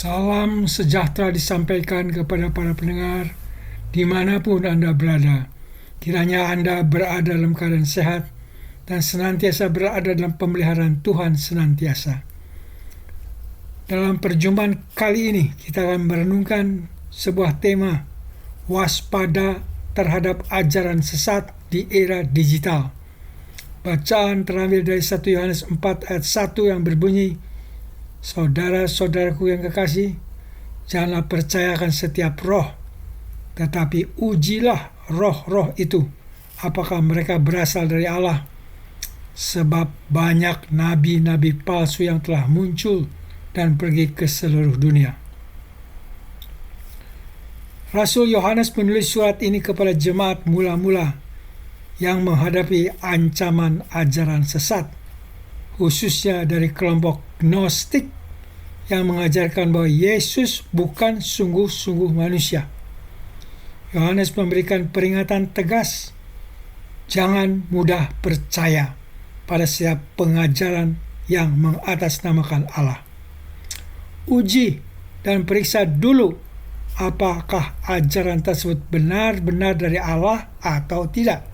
Salam sejahtera disampaikan kepada para pendengar dimanapun Anda berada. Kiranya Anda berada dalam keadaan sehat dan senantiasa berada dalam pemeliharaan Tuhan senantiasa. Dalam perjumpaan kali ini kita akan merenungkan sebuah tema, waspada terhadap ajaran sesat di era digital. Bacaan terambil dari 1 Yohanes 4 ayat 1 yang berbunyi, "Saudara-saudaraku yang kekasih, janganlah percayakan setiap roh, tetapi ujilah roh-roh itu, apakah mereka berasal dari Allah. Sebab banyak nabi-nabi palsu yang telah muncul dan pergi ke seluruh dunia." Rasul Yohanes menulis surat ini kepada jemaat mula-mula yang menghadapi ancaman ajaran sesat, khususnya dari kelompok Gnostik yang mengajarkan bahwa Yesus bukan sungguh-sungguh manusia. Yohanes memberikan peringatan tegas, jangan mudah percaya pada setiap pengajaran yang mengatasnamakan Allah. Uji dan periksa dulu apakah ajaran tersebut benar-benar dari Allah atau tidak.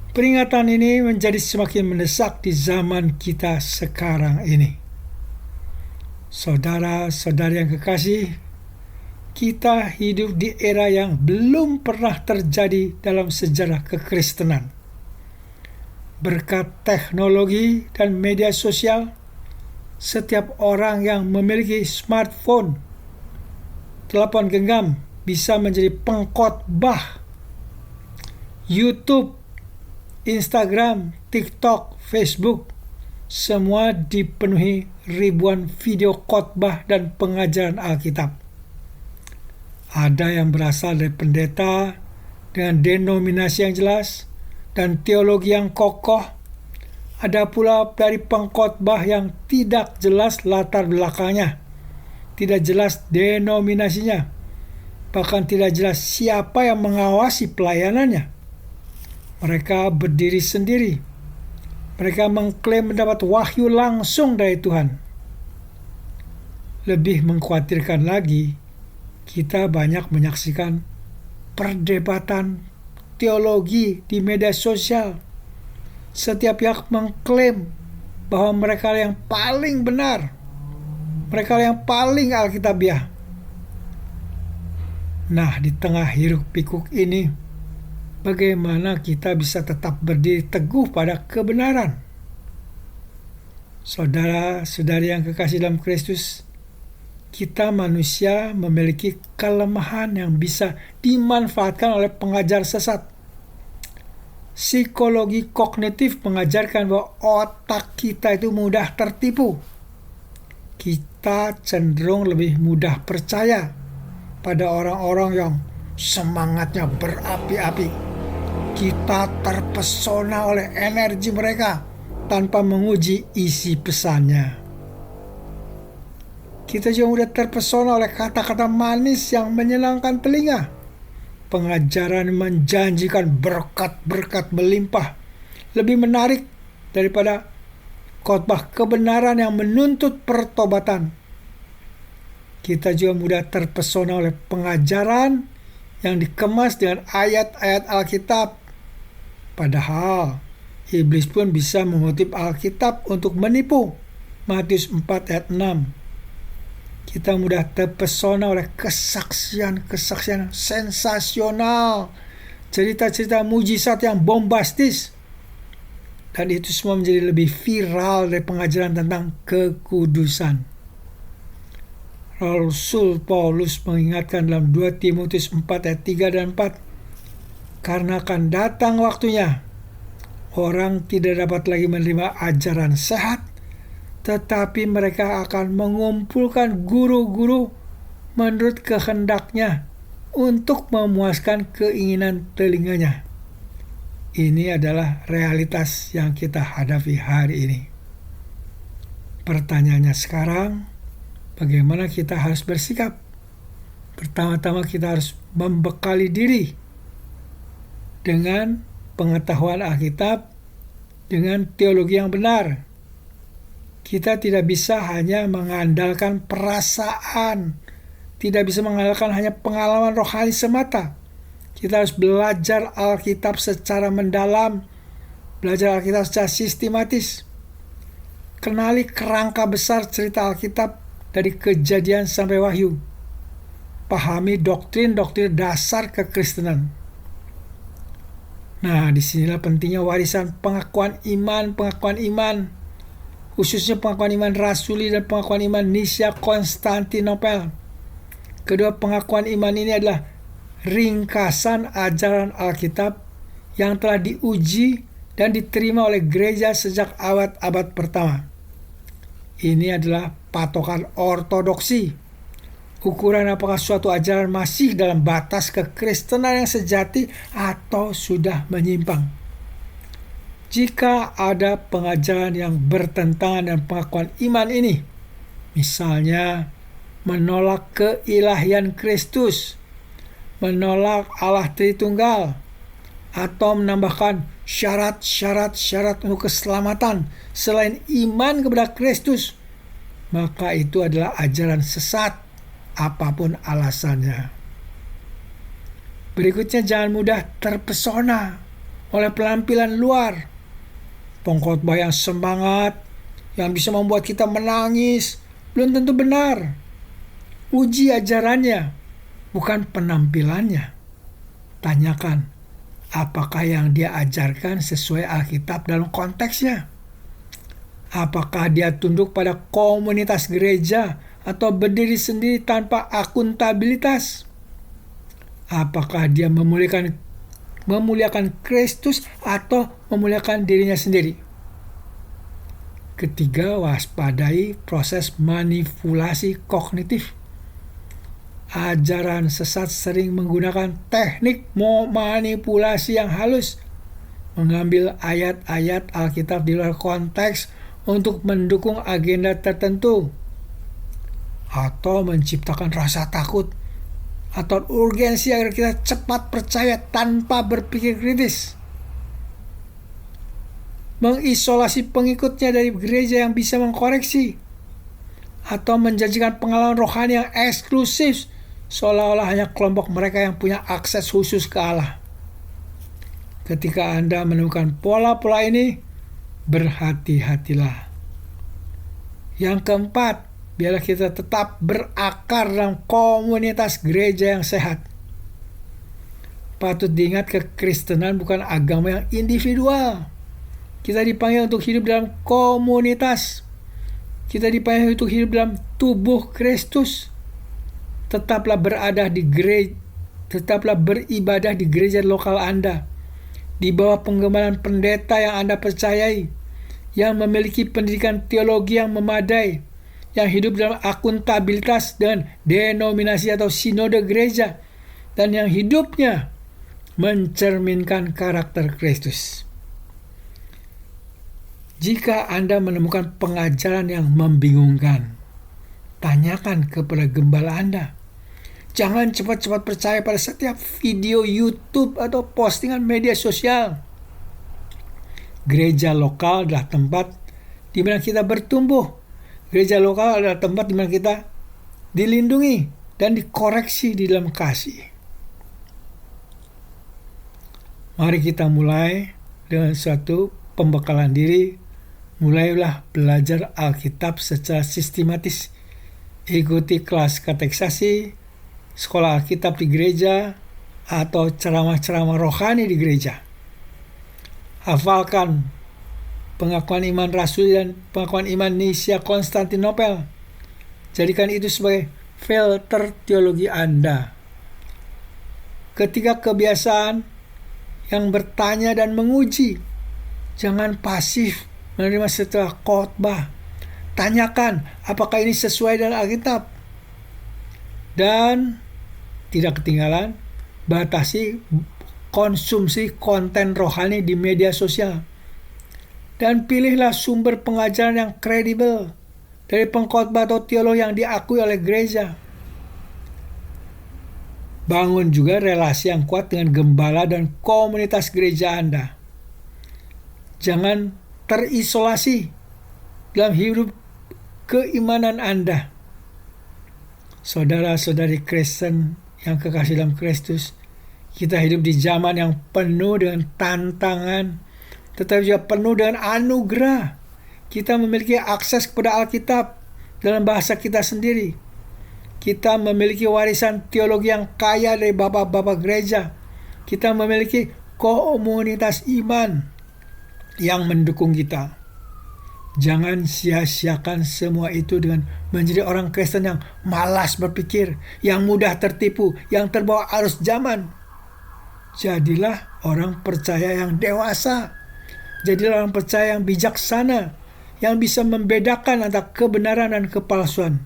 Peringatan ini menjadi semakin mendesak di zaman kita sekarang ini. Saudara-saudari yang kekasih, kita hidup di era yang belum pernah terjadi dalam sejarah kekristenan. Berkat teknologi dan media sosial, setiap orang yang memiliki smartphone, telepon genggam, bisa menjadi pengkhotbah. YouTube, Instagram, TikTok, Facebook, semua dipenuhi ribuan video khotbah dan pengajaran Alkitab. Ada yang berasal dari pendeta dengan denominasi yang jelas dan teologi yang kokoh. Ada pula dari pengkhotbah yang tidak jelas latar belakangnya, tidak jelas denominasinya, bahkan tidak jelas siapa yang mengawasi pelayanannya. Mereka berdiri sendiri. Mereka mengklaim mendapat wahyu langsung dari Tuhan. Lebih mengkhawatirkan lagi, kita banyak menyaksikan perdebatan teologi di media sosial. Setiap pihak mengklaim bahwa mereka yang paling benar, mereka yang paling alkitabiah. Nah, di tengah hiruk pikuk ini, bagaimana kita bisa tetap berdiri teguh pada kebenaran? Saudara-saudari yang kekasih dalam Kristus, kita manusia memiliki kelemahan yang bisa dimanfaatkan oleh pengajar sesat. Psikologi kognitif mengajarkan bahwa otak kita itu mudah tertipu. Kita cenderung lebih mudah percaya pada orang-orang yang semangatnya berapi-api. Kita terpesona oleh energi mereka tanpa menguji isi pesannya. Kita juga mudah terpesona oleh kata-kata manis yang menyenangkan telinga. Pengajaran menjanjikan berkat-berkat melimpah lebih menarik daripada khotbah kebenaran yang menuntut pertobatan. Kita juga mudah terpesona oleh pengajaran yang dikemas dengan ayat-ayat Alkitab. Padahal iblis pun bisa mengutip Alkitab untuk menipu. Matius 4 ayat 6. Kita mudah terpesona oleh kesaksian-kesaksian sensasional, cerita-cerita mujizat yang bombastis. Dan itu semua menjadi lebih viral dari pengajaran tentang kekudusan. Rasul Paulus mengingatkan dalam 2 Timotius 4 ayat 3 dan 4, karena akan datang waktunya, orang tidak dapat lagi menerima ajaran sehat, tetapi mereka akan mengumpulkan guru-guru menurut kehendaknya untuk memuaskan keinginan telinganya. Ini adalah realitas yang kita hadapi hari ini. Pertanyaannya sekarang, bagaimana kita harus bersikap? Pertama-tama kita harus membekali diri dengan pengetahuan Alkitab, dengan teologi yang benar. Kita tidak bisa hanya mengandalkan perasaan, tidak bisa mengandalkan hanya pengalaman rohani semata. Kita harus belajar Alkitab secara mendalam, belajar Alkitab secara sistematis. Kenali kerangka besar cerita Alkitab dari Kejadian sampai Wahyu. Pahami doktrin-doktrin dasar kekristenan. Nah, disinilah pentingnya warisan pengakuan iman, khususnya pengakuan iman rasuli dan pengakuan iman Nicea Konstantinopel. Kedua pengakuan iman ini adalah ringkasan ajaran Alkitab yang telah diuji dan diterima oleh gereja sejak abad-abad pertama. Ini adalah patokan ortodoksi, ukuran apakah suatu ajaran masih dalam batas kekristenan yang sejati atau sudah menyimpang. Jika ada pengajaran yang bertentangan dengan pengakuan iman ini, misalnya menolak keilahian Kristus, menolak Allah Tritunggal, atau menambahkan syarat-syarat untuk keselamatan selain iman kepada Kristus, maka itu adalah ajaran sesat, apapun alasannya. Berikutnya, jangan mudah terpesona oleh penampilan luar. Pengkhotbah yang semangat, yang bisa membuat kita menangis, belum tentu benar. Uji ajarannya, bukan penampilannya. Tanyakan, apakah yang dia ajarkan sesuai Alkitab dalam konteksnya? Apakah dia tunduk pada komunitas gereja atau berdiri sendiri tanpa akuntabilitas? Apakah dia memuliakan Kristus atau memuliakan dirinya sendiri? Ketiga, waspadai proses manipulasi kognitif. Ajaran sesat sering menggunakan teknik manipulasi yang halus, mengambil ayat-ayat Alkitab di luar konteks untuk mendukung agenda tertentu, atau menciptakan rasa takut atau urgensi agar kita cepat percaya tanpa berpikir kritis. Mengisolasi pengikutnya dari gereja yang bisa mengkoreksi, atau menjanjikan pengalaman rohani yang eksklusif seolah-olah hanya kelompok mereka yang punya akses khusus ke Allah. Ketika Anda menemukan pola-pola ini, berhati-hatilah. Yang keempat, biarlah kita tetap berakar dalam komunitas gereja yang sehat. Patut diingat, kekristenan bukan agama yang individual. Kita dipanggil untuk hidup dalam komunitas. Kita dipanggil untuk hidup dalam tubuh Kristus. Tetaplah beribadah di gereja lokal Anda, di bawah penggemaran pendeta yang Anda percayai, yang memiliki pendidikan teologi yang memadai, yang hidup dalam akuntabilitas dan denominasi atau sinode gereja, dan yang hidupnya mencerminkan karakter Kristus. Jika Anda menemukan pengajaran yang membingungkan, tanyakan kepada gembala Anda. Jangan cepat-cepat percaya pada setiap video YouTube atau postingan media sosial. Gereja lokal adalah tempat di mana kita bertumbuh. Gereja lokal adalah tempat di mana kita dilindungi dan dikoreksi di dalam kasih. Mari kita mulai dengan suatu pembekalan diri. Mulailah belajar Alkitab secara sistematis. Ikuti kelas kateksasi, sekolah Alkitab di gereja, atau ceramah-ceramah rohani di gereja. Hafalkan pengakuan iman rasul dan pengakuan iman Nicea Konstantinopel. Jadikan itu sebagai filter teologi Anda. Ketika kebiasaan yang bertanya dan menguji, jangan pasif menerima setelah khotbah. Tanyakan, apakah ini sesuai dengan Alkitab? Dan tidak ketinggalan, batasi konsumsi konten rohani di media sosial. Dan pilihlah sumber pengajaran yang kredibel dari pengkhotbah atau teolog yang diakui oleh gereja. Bangun juga relasi yang kuat dengan gembala dan komunitas gereja Anda. Jangan terisolasi dalam hidup keimanan Anda. Saudara-saudari Kristen yang kekasih dalam Kristus, kita hidup di zaman yang penuh dengan tantangan, tetapi juga penuh dengan anugerah. Kita memiliki akses kepada Alkitab dalam bahasa kita sendiri. Kita memiliki warisan teologi yang kaya dari bapak-bapak gereja. Kita memiliki komunitas iman yang mendukung kita. Jangan sia-siakan semua itu dengan menjadi orang Kristen yang malas berpikir, yang mudah tertipu, yang terbawa arus zaman. Jadilah orang percaya yang dewasa. Jadilah orang percaya yang bijaksana, yang bisa membedakan antara kebenaran dan kepalsuan.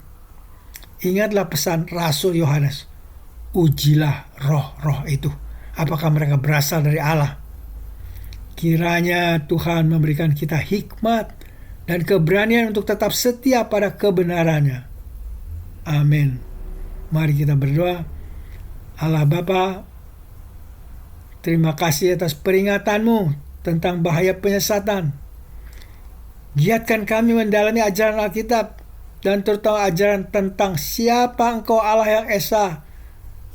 Ingatlah pesan Rasul Yohanes, ujilah roh-roh itu, apakah mereka berasal dari Allah. Kiranya Tuhan memberikan kita hikmat dan keberanian untuk tetap setia pada kebenarannya. Amin. Mari kita berdoa. Allah Bapa, terima kasih atas peringatanmu tentang bahaya penyesatan. Giatkan kami mendalami ajaran Alkitab, dan terutama ajaran tentang siapa Engkau Allah yang Esa,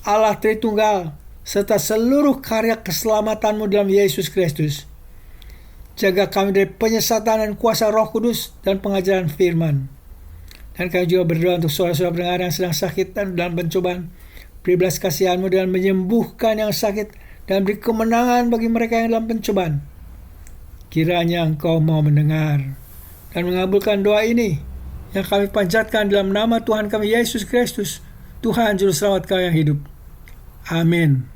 Allah Tritunggal, serta seluruh karya keselamatanmu dalam Yesus Kristus. Jaga kami dari penyesatan dan kuasa Roh Kudus dan pengajaran firman. Dan kami juga berdoa untuk saudara-saudara pendengar yang sedang sakit dan dalam pencobaan. Beri belas kasihan-Mu dengan menyembuhkan yang sakit dan beri kemenangan bagi mereka yang dalam pencobaan. Kiranya Engkau mau mendengar dan mengabulkan doa ini yang kami panjatkan dalam nama Tuhan kami Yesus Kristus, Tuhan Juru Selamat kami yang hidup. Amin.